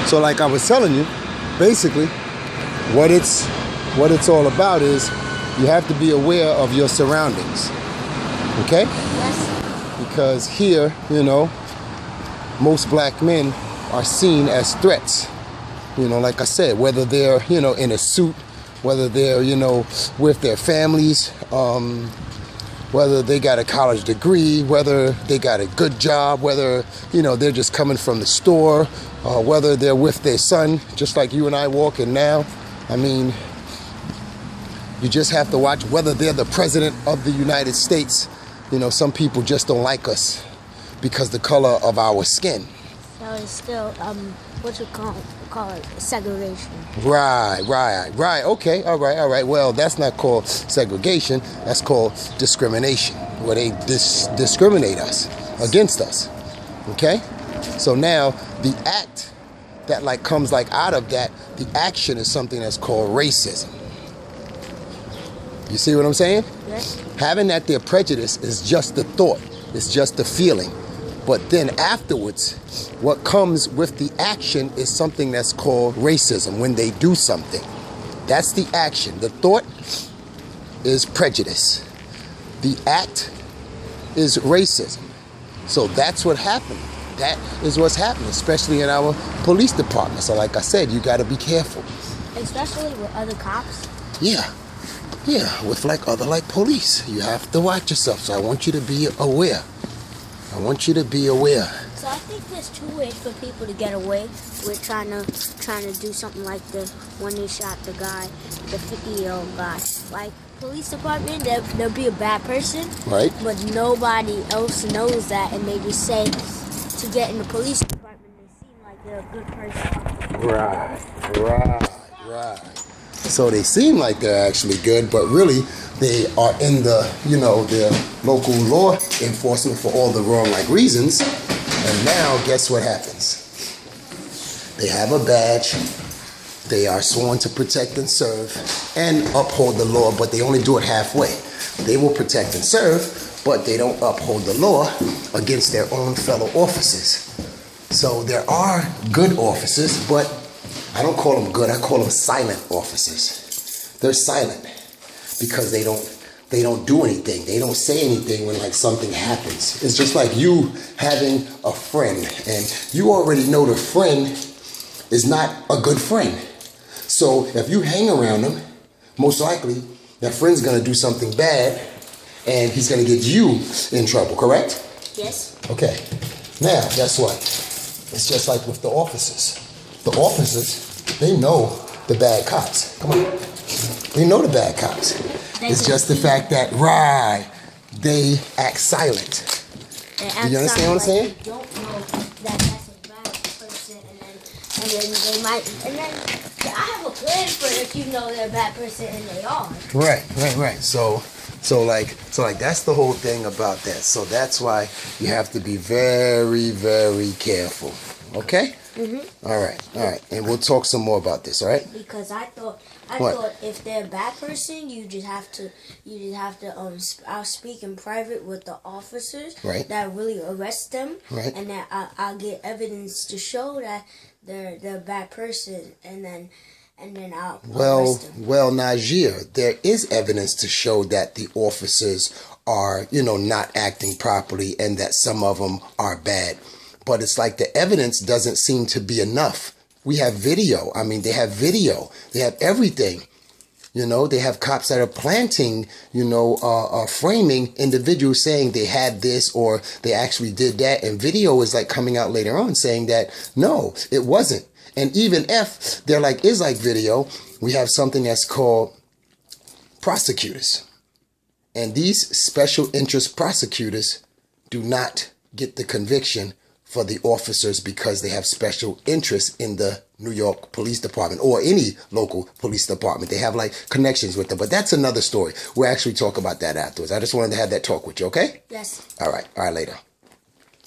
So like I was telling you, basically, what it's all about is you have to be aware of your surroundings. Okay? Yes. Because here, you know, most black men are seen as threats. You know, like I said, whether they're, you know, in a suit, whether they're, you know, with their families, whether they got a college degree, whether they got a good job, whether, you know, they're just coming from the store, whether they're with their son, just like you and I walking now. I mean, you just have to watch whether they're the president of the United States. You know, some people just don't like us because the color of our skin. So it's still, what you call it, segregation. Right. Okay, all right. Well, that's not called segregation. That's called discrimination, where they discriminate us, against us. Okay? So now, the act that like comes like out of that, the action is something that's called racism. You see what I'm saying? Yes. Having that there prejudice is just the thought. It's just the feeling. But then afterwards, what comes with the action is something that's called racism, when they do something. That's the action. The thought is prejudice. The act is racism. So that's what happened. That is what's happening, especially in our police department. So like I said, you got to be careful. Especially with other cops? Yeah, with like other like police. You have to watch yourself. So I want you to be aware. I want you to be aware. So I think there's two ways for people to get away with trying to do something like the when they shot the guy, the 50-year-old guy. Like police department, they'll be a bad person, Right. But nobody else knows that, and they just say to get in the police department, they seem like they're a good person. Right. So they seem like they're actually good, but really they are in the, you know, the local law enforcement for all the wrong like reasons. And now guess what happens? They have a badge. They are sworn to protect and serve and uphold the law, but they only do it halfway. They will protect and serve, but they don't uphold the law against their own fellow officers. So there are good officers, but I don't call them good, I call them silent officers. They're silent because they don't do anything. They don't say anything when like something happens. It's just like you having a friend, and you already know the friend is not a good friend. So if you hang around them, most likely that friend's gonna do something bad and he's gonna get you in trouble, correct? Yes. Okay, now guess what? It's just like with the officers. The officers, they know the bad cops. Come on. They know the bad cops. It's just the fact that, they act silent. Do you understand what I'm saying? They don't know that that's a bad person, and then they might, and then I have a plan for if you know they're a bad person, and they are. Right. So like that's the whole thing about that. So that's why you have to be very, very careful. Okay? Mm-hmm. All right. And we'll talk some more about this, all right? Because I thought if they're a bad person, you just have to I'll speak in private with the officers that really arrest them, and that I'll get evidence to show that they're a bad person, and then I'll arrest them. Well, Najir, there is evidence to show that the officers are, you know, not acting properly and that some of them are bad. But it's like the evidence doesn't seem to be enough. We have video. I mean, they have video. They have everything. You know, they have cops that are planting, you know, framing individuals saying they had this or they actually did that. And video is like coming out later on saying that, no, it wasn't. And even if they're like, is like video, we have something that's called prosecutors. And these special interest prosecutors do not get the conviction for the officers because they have special interest in the New York Police Department or any local police department. They have like connections with them, but that's another story. We'll actually talk about that afterwards. I just wanted to have that talk with you, okay? Yes. All right, later.